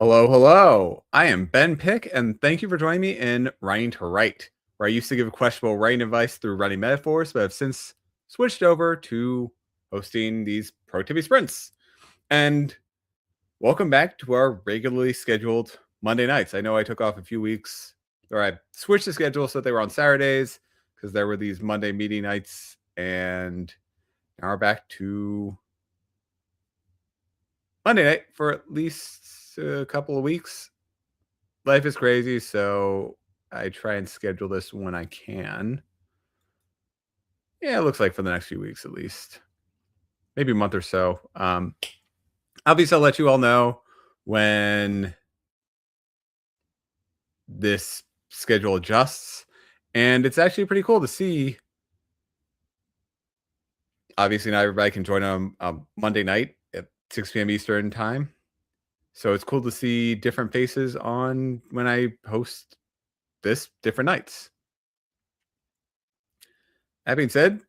Hello, hello. I am Ben Pick, and thank you for joining me in Writing to Write, where I used to give questionable writing advice through writing metaphors, but have since switched over to hosting these productivity sprints. And welcome back to our regularly scheduled Monday nights. I know I took off a few weeks, or I switched the schedule so they were on Saturdays because there were these Monday meeting nights, and now we're back to Monday night for at least a couple of weeks. Life is crazy, so I try and schedule this when I can. Yeah, it looks like for the next few weeks at least. Maybe a month or so. Obviously, I'll let you all know when this schedule adjusts. And it's actually pretty cool to see. Obviously, not everybody can join on Monday night at 6 p.m. Eastern time. So it's cool to see different faces on when I host this different nights. That being said,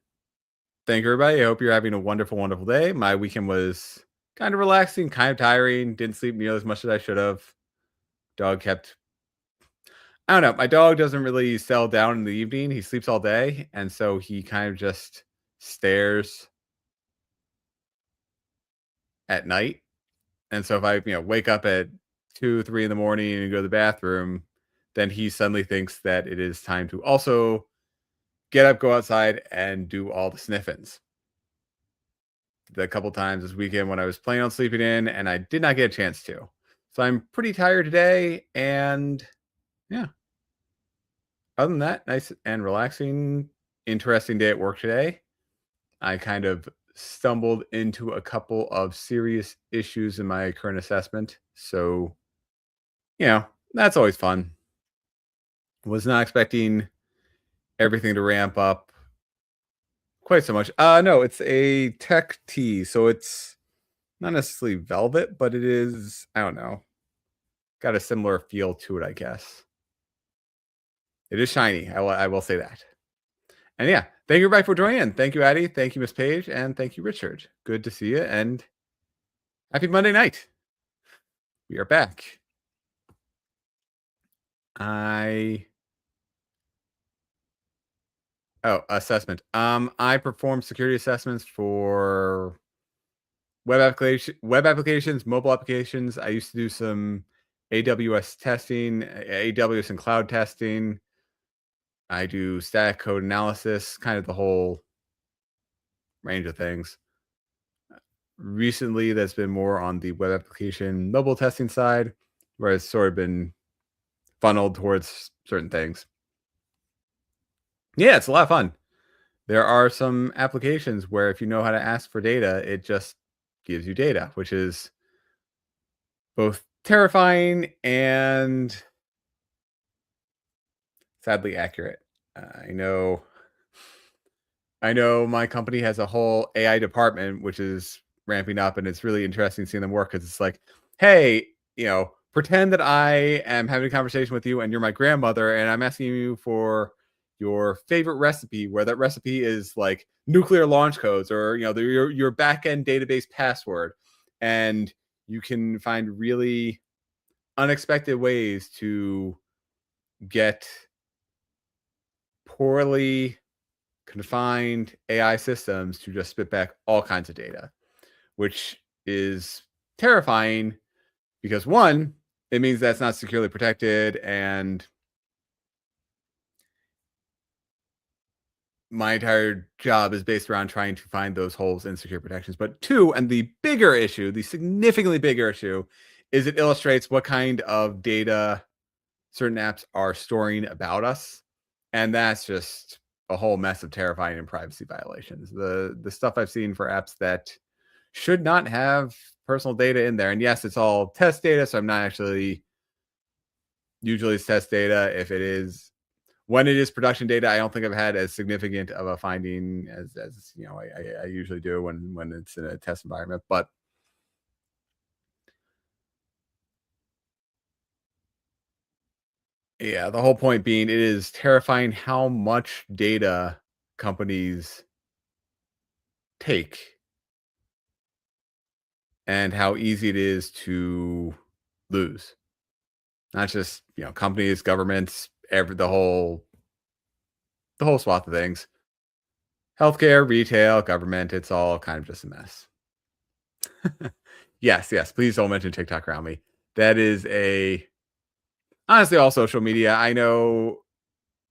thank you, everybody. I hope you're having a wonderful, wonderful day. My weekend was kind of relaxing, kind of tiring. Didn't sleep nearly as much as I should have. Dog kept, I don't know. My dog doesn't really settle down in the evening. He sleeps all day. And so he kind of just stares at night. And so if I, wake up at 2, 3 in the morning and go to the bathroom, then he suddenly thinks that it is time to also get up, go outside, and do all the sniffins. The couple times this weekend when I was planning on sleeping in and I did not get a chance to. So I'm pretty tired today. And yeah, other than that, nice and relaxing, interesting day at work today. I kind of stumbled into a couple of serious issues in my current assessment. So, that's always fun. Was not expecting everything to ramp up quite so much. No, it's a tech tee. So it's not necessarily velvet, but it is, I don't know, got a similar feel to it, I guess. It is shiny. I will say that. And yeah, thank you everybody for joining in. Thank you, Addie. Thank you, Miss Page. And thank you, Richard. Good to see you. And happy Monday night. We are back. Assessment. I perform security assessments for web applications, mobile applications. I used to do some AWS testing, AWS and cloud testing. I do static code analysis, kind of the whole range of things. Recently, that's been more on the web application mobile testing side, where it's sort of been funneled towards certain things. Yeah, it's a lot of fun. There are some applications where if you know how to ask for data, it just gives you data, which is both terrifying and sadly accurate. I know my company has a whole AI department, which is ramping up, and it's really interesting seeing them work because it's like, hey, pretend that I am having a conversation with you and you're my grandmother, and I'm asking you for your favorite recipe, where that recipe is like nuclear launch codes or your backend database password, and you can find really unexpected ways to get poorly confined AI systems to just spit back all kinds of data, which is terrifying because one, it means that's not securely protected, and my entire job is based around trying to find those holes in secure protections. But two, and the bigger issue, the significantly bigger issue, is it illustrates what kind of data certain apps are storing about us. And that's just a whole mess of terrifying and privacy violations. The stuff I've seen for apps that should not have personal data in there. And yes, it's all test data, so I'm not actually, usually it's test data. If it is, when it is production data, I don't think I've had as significant of a finding as I usually do when it's in a test environment. But yeah, the whole point being, it is terrifying how much data companies take and how easy it is to lose. Not just, companies, governments, the whole swath of things. Healthcare, retail, government, it's all kind of just a mess. Yes, yes. Please don't mention TikTok around me. That is honestly all social media. I know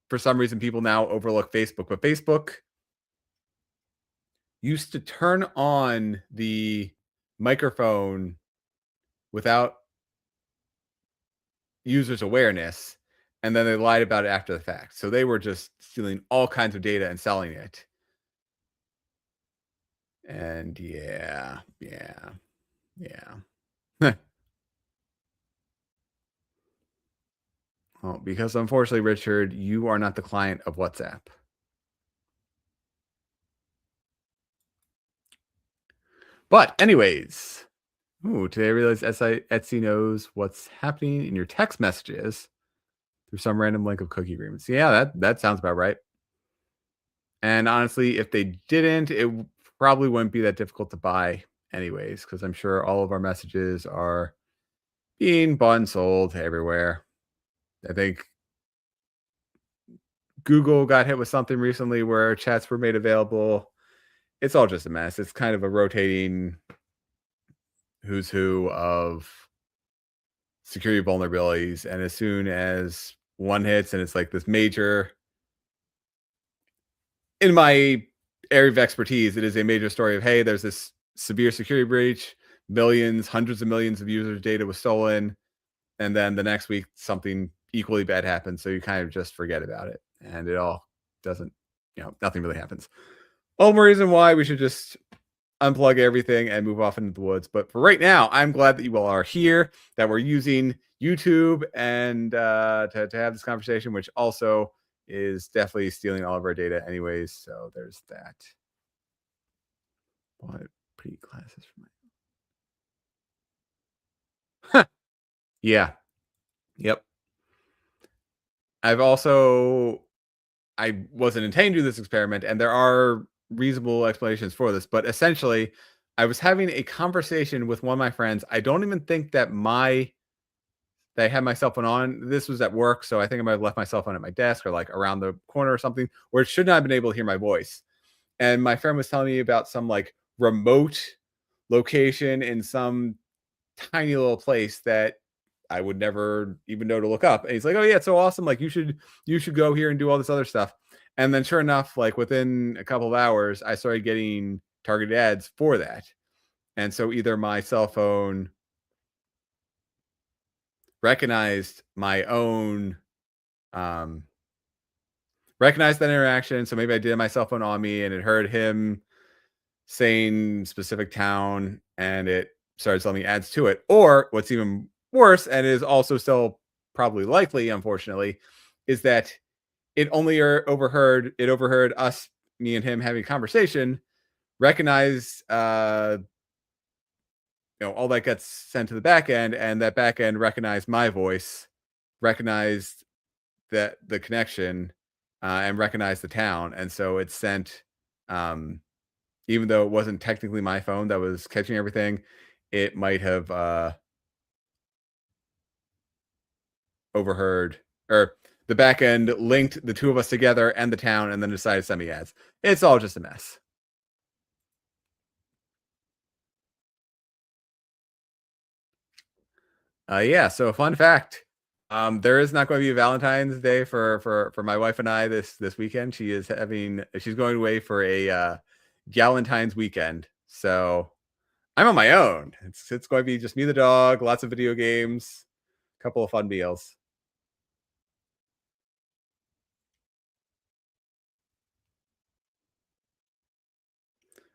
for some reason people now overlook Facebook, but Facebook used to turn on the microphone without users' awareness, and then they lied about it after the fact. So they were just stealing all kinds of data and selling it. And yeah, yeah, yeah. Well, because unfortunately, Richard, you are not the client of WhatsApp. But anyways, today I realized Etsy knows what's happening in your text messages through some random link of cookie agreements. Yeah, that sounds about right. And honestly, if they didn't, probably wouldn't be that difficult to buy anyways, because I'm sure all of our messages are being bought and sold everywhere. I think Google got hit with something recently where chats were made available. It's all just a mess. It's kind of a rotating who's who of security vulnerabilities. And as soon as one hits and it's like this major, in my area of expertise, it is a major story of, hey, there's this severe security breach, millions, hundreds of millions of users' data was stolen. And then the next week, something equally bad happens. So you kind of just forget about it. And it all doesn't, nothing really happens. All the more reason why we should just unplug everything and move off into the woods. But for right now, I'm glad that you all are here, that we're using YouTube and to have this conversation, which also is definitely stealing all of our data anyways. So there's that. Bought pretty classes for my yeah. Yep. I wasn't intending to do this experiment, and there are reasonable explanations for this, but essentially I was having a conversation with one of my friends. I don't even think that I had my cell phone on. This was at work, so I think I might have left my cell phone at my desk or like around the corner or something, where it should not have been able to hear my voice. And my friend was telling me about some like remote location in some tiny little place that I would never even know to look up. And he's like, "Oh yeah, it's so awesome! Like you should go here and do all this other stuff." And then sure enough, like within a couple of hours, I started getting targeted ads for that. And so either my cell phone recognized my own recognized that interaction. So maybe I did have my cell phone on me and it heard him saying specific town and it started selling me ads to it. Or what's even worse, and is also still probably likely, unfortunately, is that it overheard us, me and him having a conversation, recognized all that gets sent to the back end, and that back end recognized my voice, recognized that the connection, and recognized the town. And so it sent even though it wasn't technically my phone that was catching everything, it might have overheard, or the back end linked the two of us together and the town and then decided to send me ads. It's all just a mess. Yeah, so fun fact. There is not going to be a Valentine's Day for my wife and I this weekend. She's going away for a Galentine's weekend. So I'm on my own. It's going to be just me, the dog, lots of video games, a couple of fun meals.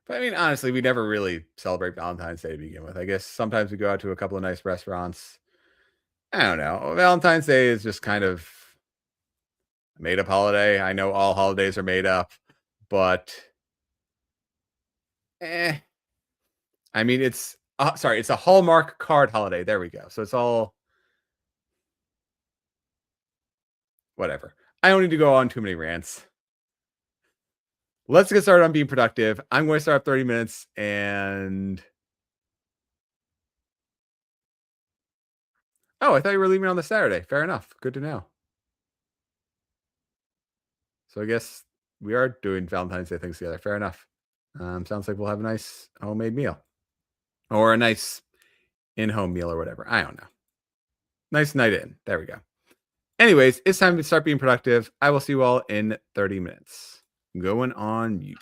But I mean, honestly, we never really celebrate Valentine's Day to begin with. I guess sometimes we go out to a couple of nice restaurants. I don't know. Valentine's Day is just kind of a made up holiday. I know all holidays are made up, but eh. I mean, it's a Hallmark card holiday. There we go. So it's all whatever. I don't need to go on too many rants. Let's get started on being productive. I'm going to start up 30 minutes and Oh, I thought you were leaving on the Saturday. Fair enough. Good to know. So I guess we are doing Valentine's Day things together. Fair enough. Sounds like we'll have a nice homemade meal or a nice in-home meal or whatever. I don't know. Nice night in. There we go. Anyways, it's time to start being productive. I will see you all in 30 minutes. Going on mute.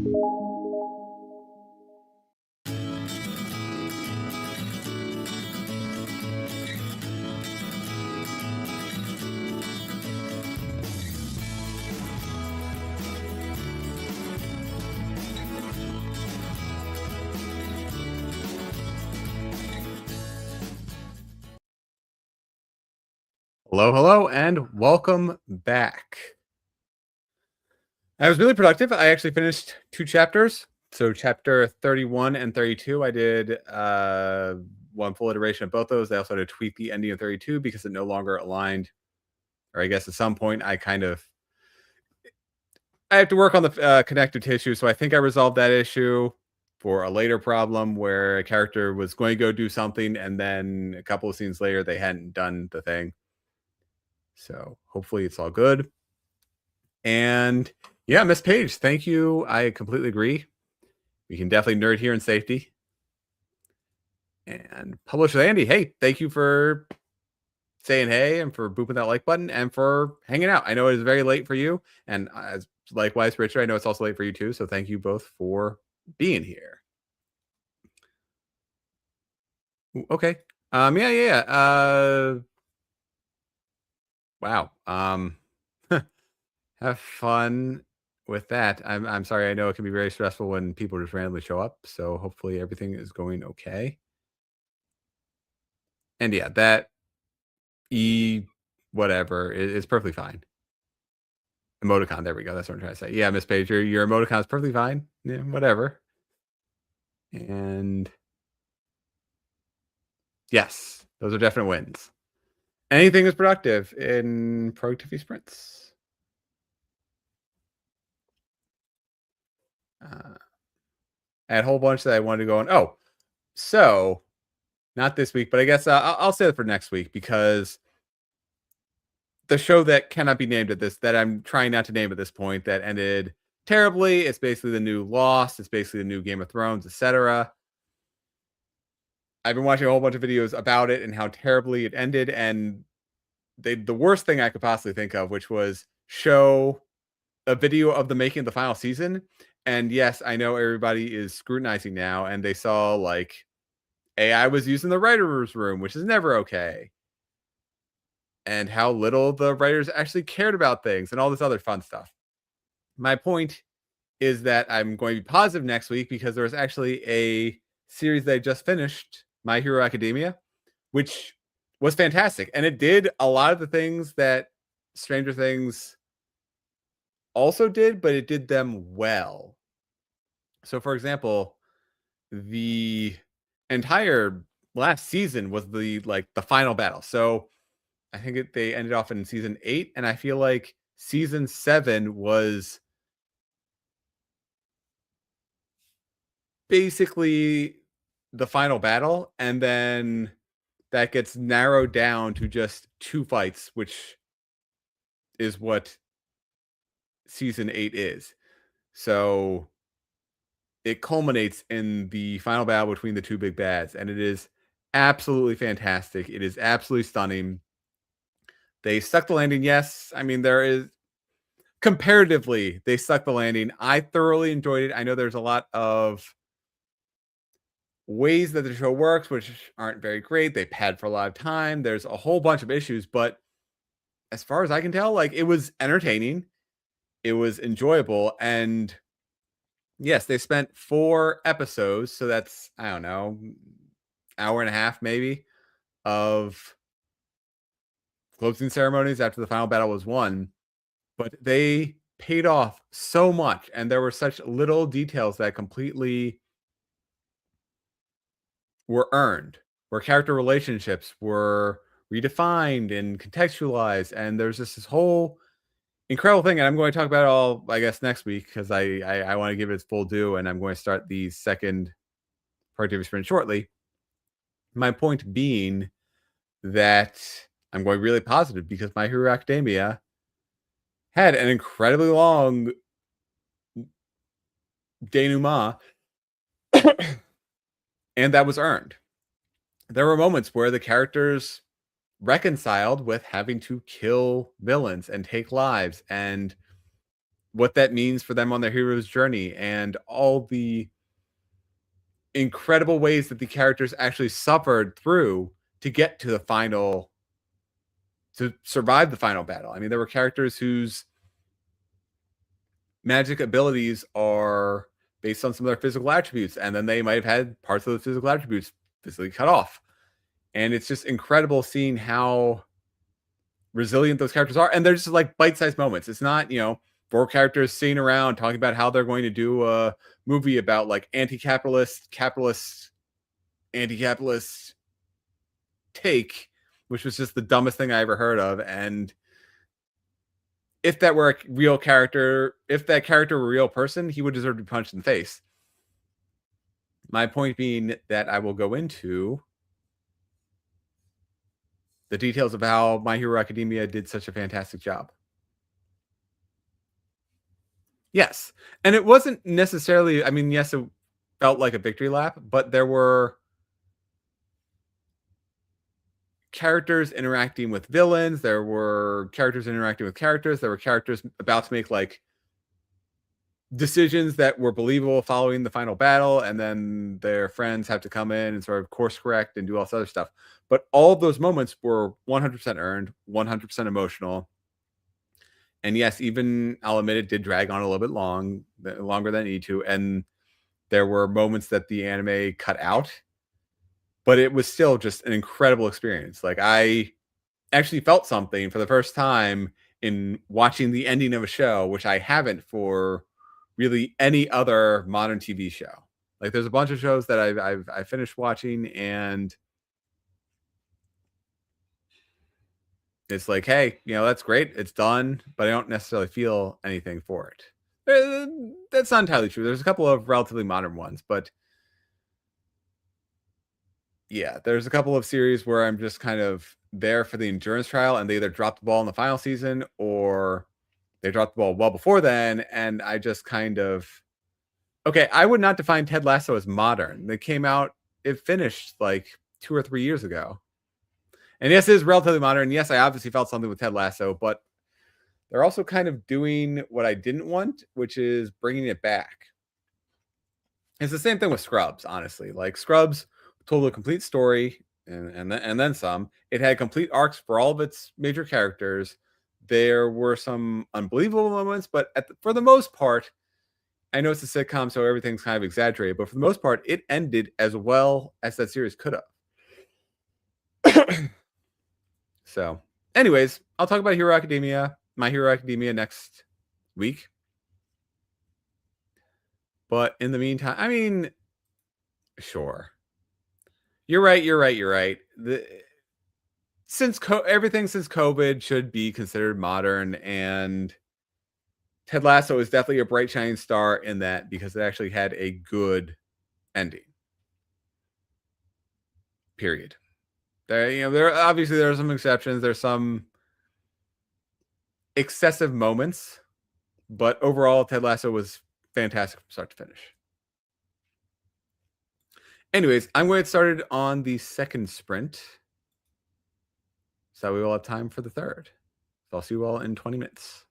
Hello, hello, and welcome back. I was really productive. I actually finished 2 chapters. So chapter 31 and 32, I did one full iteration of both those. I also had to tweak the ending of 32 because it no longer aligned, or I guess at some point I have to work on the connective tissue. So I think I resolved that issue for a later problem where a character was going to go do something, and then a couple of scenes later they hadn't done the thing. So hopefully it's all good. And yeah, Miss Page, thank you. I completely agree. We can definitely nerd here in safety. And Publisher Andy, hey, thank you for saying hey and for booping that like button and for hanging out. I know it is very late for you, and as likewise, Richard, I know it's also late for you too. So thank you both for being here. Okay. Yeah. Wow. Have fun with that. I'm sorry. I know it can be very stressful when people just randomly show up. So hopefully everything is going okay. And yeah, that whatever is perfectly fine. Emoticon, there we go. That's what I'm trying to say. Yeah, Miss Page, your emoticon is perfectly fine. Yeah, whatever. And yes, those are definite wins. Anything is productive in productivity sprints. I had a whole bunch that I wanted to go on. Oh, so not this week, but I guess I'll say it for next week because the show that cannot be named that I'm trying not to name at this point, that ended terribly. It's basically the new Lost. It's basically the new Game of Thrones, etc. I've been watching a whole bunch of videos about it and how terribly it ended, and the worst thing I could possibly think of, which was show a video of the making of the final season. And yes, I know everybody is scrutinizing now, and they saw like AI was used in the writer's room, which is never okay, and how little the writers actually cared about things and all this other fun stuff. My point is that I'm going to be positive next week because there's actually a series that I just finished, My Hero Academia, which was fantastic. And it did a lot of the things that Stranger Things also did, but it did them well. So, for example, the entire last season was the final battle. So I think they ended off in season 8, and I feel like season 7 was basically the final battle, and then that gets narrowed down to just 2 fights, which is what season 8 is. So it culminates in the final battle between the 2 big bads, and it is absolutely fantastic. It is absolutely stunning. They stuck the landing, yes. I mean, there is comparatively, they stuck the landing. I thoroughly enjoyed it. I know there's a lot of ways that the show works, which aren't very great. They pad for a lot of time. There's a whole bunch of issues, but as far as I can tell, like it was entertaining, it was enjoyable, and yes, they spent 4 episodes, so that's I don't know, hour and a half maybe of closing ceremonies after the final battle was won, but they paid off so much, and there were such little details that completely were earned, where character relationships were redefined and contextualized, and there's just this whole incredible thing. And I'm going to talk about it all, I guess, next week because I want to give it its full due, and I'm going to start the second productivity sprint shortly. My point being that I'm going really positive because My Hero Academia had an incredibly long denouement, and that was earned. There were moments where the characters reconciled with having to kill villains and take lives, and what that means for them on their hero's journey, and all the incredible ways that the characters actually suffered through to get to the final to survive the final battle. I mean, there were characters whose magic abilities are based on some of their physical attributes, and then they might have had parts of those physical attributes physically cut off. And it's just incredible seeing how resilient those characters are. And they're just like bite-sized moments. It's not, four characters sitting around talking about how they're going to do a movie about like capitalist, anti-capitalist take, which was just the dumbest thing I ever heard of. And if that were a real character, if that character were a real person, he would deserve to be punched in the face. My point being that I will go into the details of how My Hero Academia did such a fantastic job. Yes. And it wasn't necessarily, I mean, yes, it felt like a victory lap, but there were characters interacting with villains. There were characters interacting with characters. There were characters about to make like decisions that were believable following the final battle, and then their friends have to come in and sort of course correct and do all this other stuff. But all of those moments were 100% earned, 100% emotional. And yes, even I'll admit it did drag on a little bit longer than it needed to. And there were moments that the anime cut out, but it was still just an incredible experience. Like I actually felt something for the first time in watching the ending of a show, which I haven't for really any other modern TV show. Like there's a bunch of shows that I've finished watching, and it's like, hey, that's great, it's done, but I don't necessarily feel anything for it. That's not entirely true. There's a couple of relatively modern ones, but yeah, there's a couple of series where I'm just kind of there for the endurance trial, and they either dropped the ball in the final season or they dropped the ball well before then, and I just kind of okay, I would not define Ted Lasso as modern. It finished like 2 or 3 years ago. And yes, it is relatively modern. Yes, I obviously felt something with Ted Lasso, but they're also kind of doing what I didn't want, which is bringing it back. It's the same thing with Scrubs, honestly. Like Scrubs told a complete story and then some. It had complete arcs for all of its major characters. There were some unbelievable moments, but for the most part, I know it's a sitcom, so everything's kind of exaggerated, but for the most part, it ended as well as that series could have. So, anyways, I'll talk about My Hero Academia next week. But in the meantime, I mean, sure. You're right. Everything since COVID should be considered modern, and Ted Lasso is definitely a bright shining star in that because it actually had a good ending. Period. There obviously there are some exceptions. There's some excessive moments, but overall, Ted Lasso was fantastic from start to finish. Anyways, I'm going to get started on the second sprint, so we will have time for the third. So I'll see you all in 20 minutes.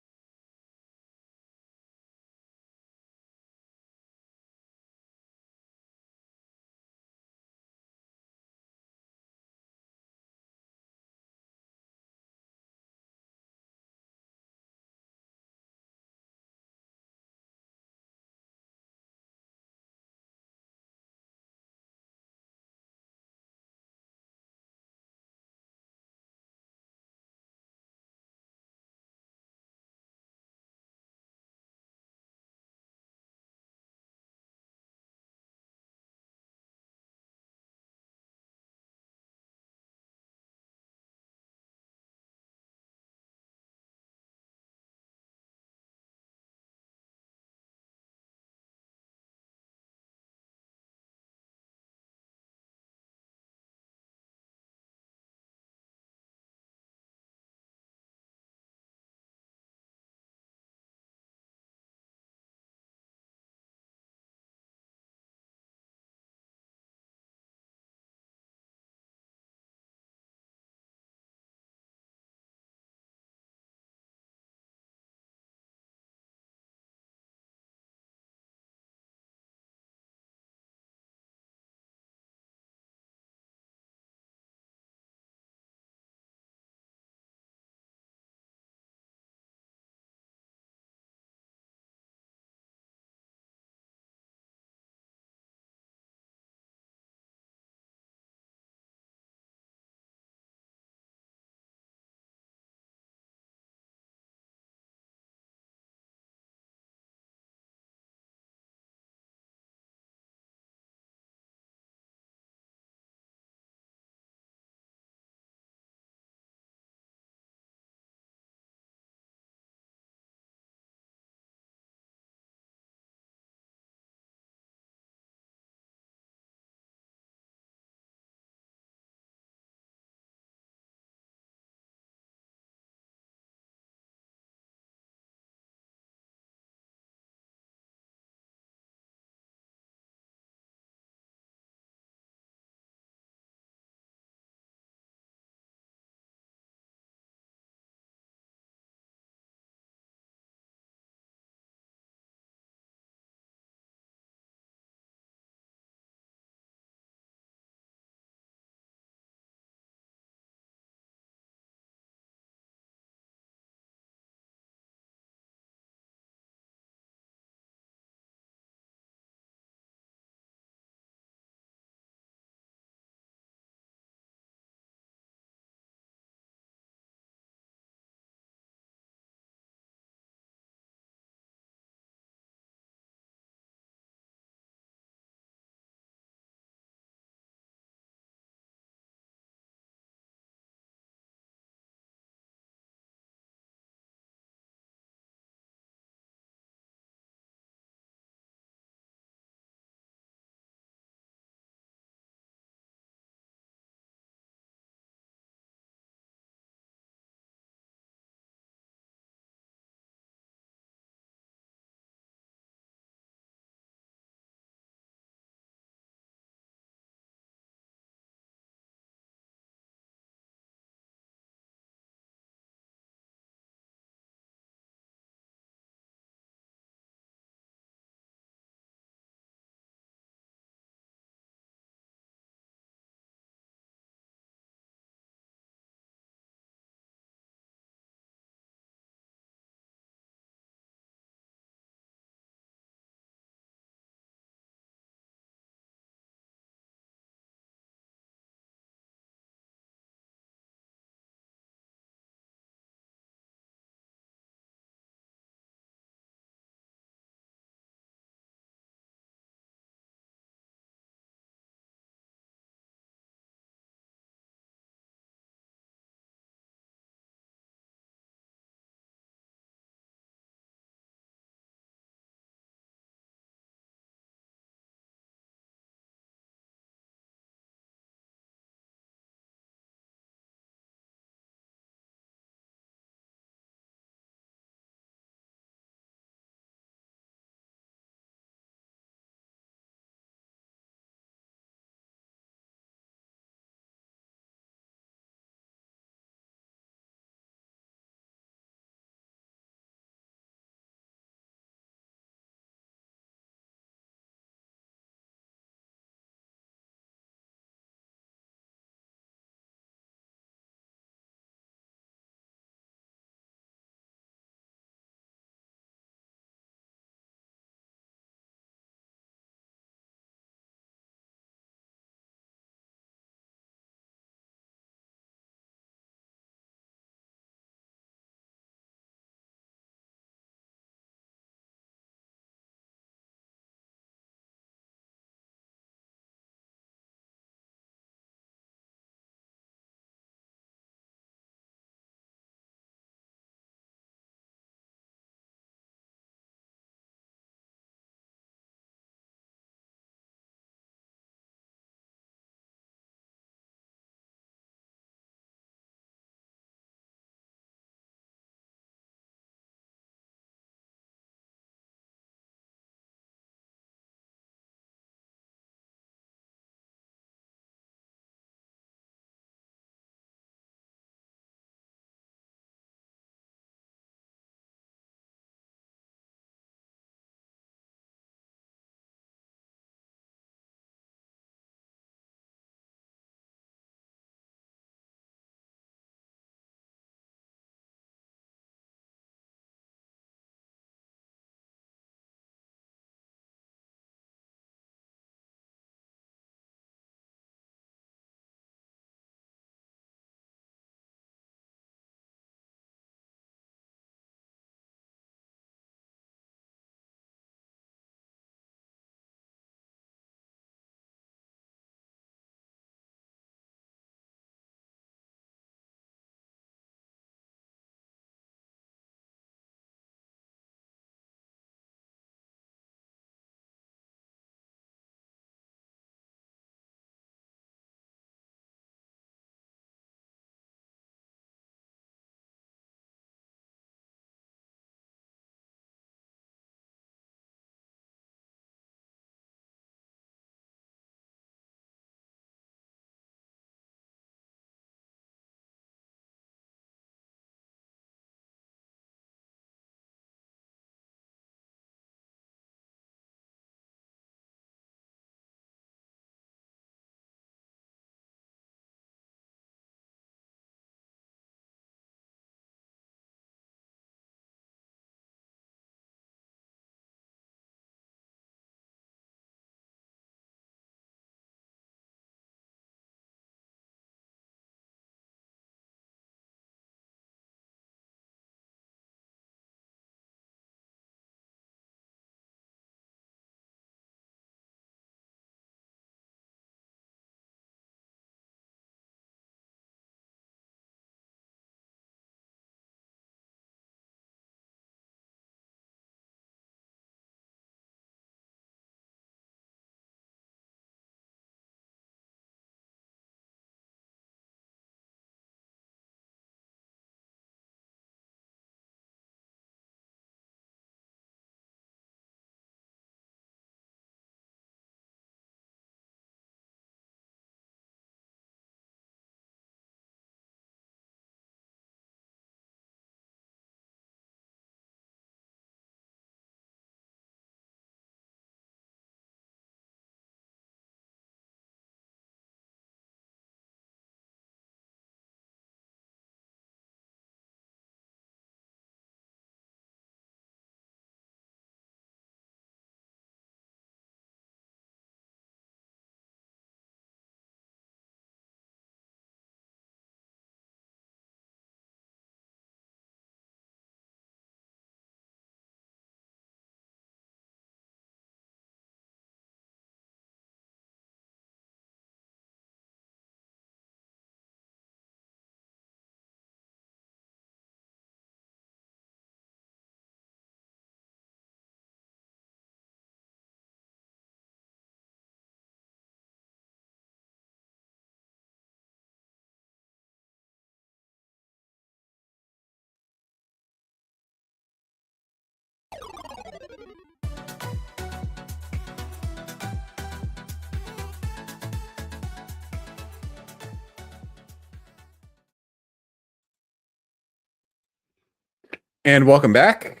And welcome back.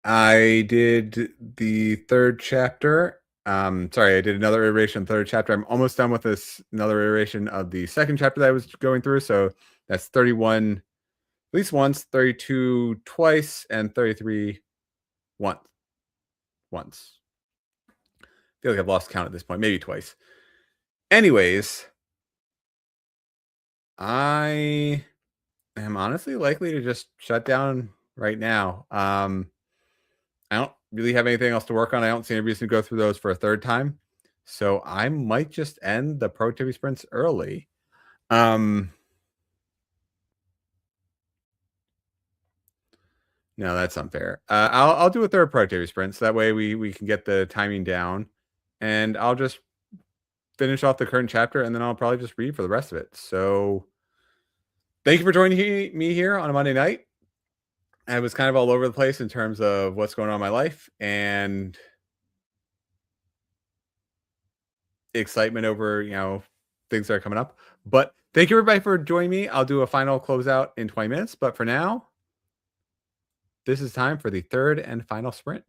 I did the third chapter. Sorry, I did another iteration of the third chapter. I'm almost done with this another iteration of the second chapter that I was going through. So that's 31 at least once, 32 twice, and 33 once. Once. I feel like I've lost count at this point, maybe twice. Anyways, I am honestly likely to just shut down right now. I don't really have anything else to work on. I don't see any reason to go through those for a third time. So I might just end the productivity sprints early. Um, no, that's unfair. I'll do a third productivity sprint so that way we can get the timing down, and I'll just finish off the current chapter, and then I'll probably just read for the rest of it. So thank you for joining me here on a Monday night. I was kind of all over the place in terms of what's going on in my life and excitement over, things that are coming up. But thank you everybody for joining me. I'll do a final closeout in 20 minutes. But for now, this is time for the third and final sprint.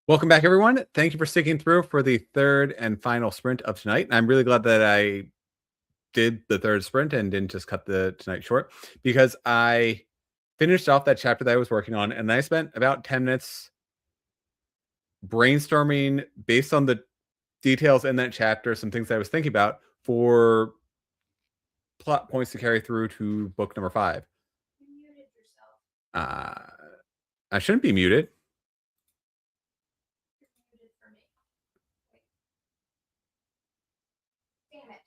Welcome back, everyone. Thank you for sticking through for the third and final sprint of tonight. And I'm really glad that I did the third sprint and didn't just cut the tonight short, because I finished off that chapter that I was working on, and I spent about 10 minutes brainstorming based on the details in that chapter, some things that I was thinking about for plot points to carry through to book number 5. You muted yourself. I shouldn't be muted. You're muted for me. Wait. Damn it.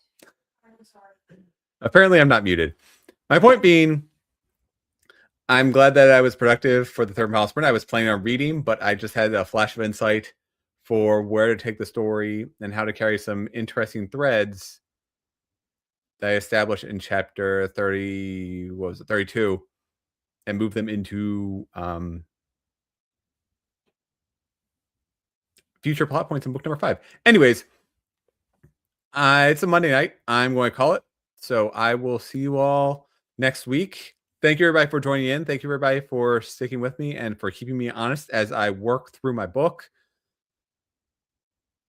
I'm sorry. Apparently, I'm not muted. My point being, I'm glad that I was productive for the third and final sprint. I was planning on reading, but I just had a flash of insight for where to take the story and how to carry some interesting threads that I established in chapter 30, what was it, 32, and move them into future plot points in book number 5. Anyways, it's a Monday night. I'm going to call it. So I will see you all next week. Thank you, everybody, for joining in. Thank you, everybody, for sticking with me and for keeping me honest as I work through my book.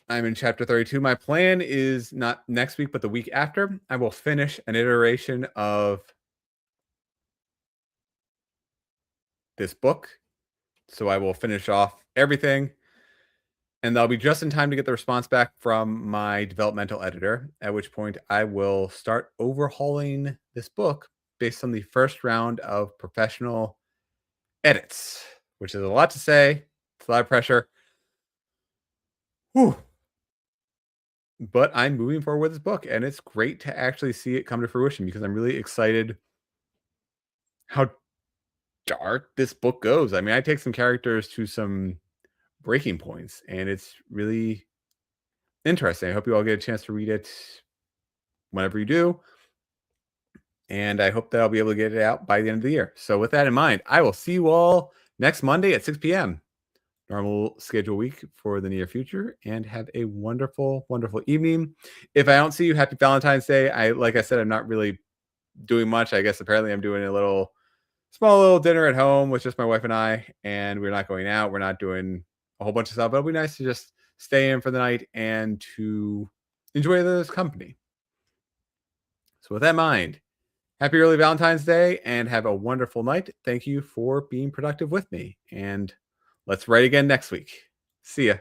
I'm in chapter 32. My plan is not next week, but the week after, I will finish an iteration of this book. So I will finish off everything, and that'll be just in time to get the response back from my developmental editor, at which point I will start overhauling this book based on the first round of professional edits, which is a lot to say. It's a lot of pressure. Whew. But I'm moving forward with this book, and it's great to actually see it come to fruition, because I'm really excited how dark this book goes. I mean, I take some characters to some breaking points, and it's really interesting. I hope you all get a chance to read it whenever you do. And I hope that I'll be able to get it out by the end of the year. So with that in mind, I will see you all next Monday at 6 p.m. Normal schedule week for the near future, and have a wonderful, wonderful evening. If I don't see you, happy Valentine's Day. Like I said, I'm not really doing much. I guess apparently I'm doing a small little dinner at home with just my wife and I, and we're not going out. We're not doing a whole bunch of stuff, but it'll be nice to just stay in for the night and to enjoy this company. So with that in mind, happy early Valentine's Day and have a wonderful night. Thank you for being productive with me, and let's write again next week. See ya.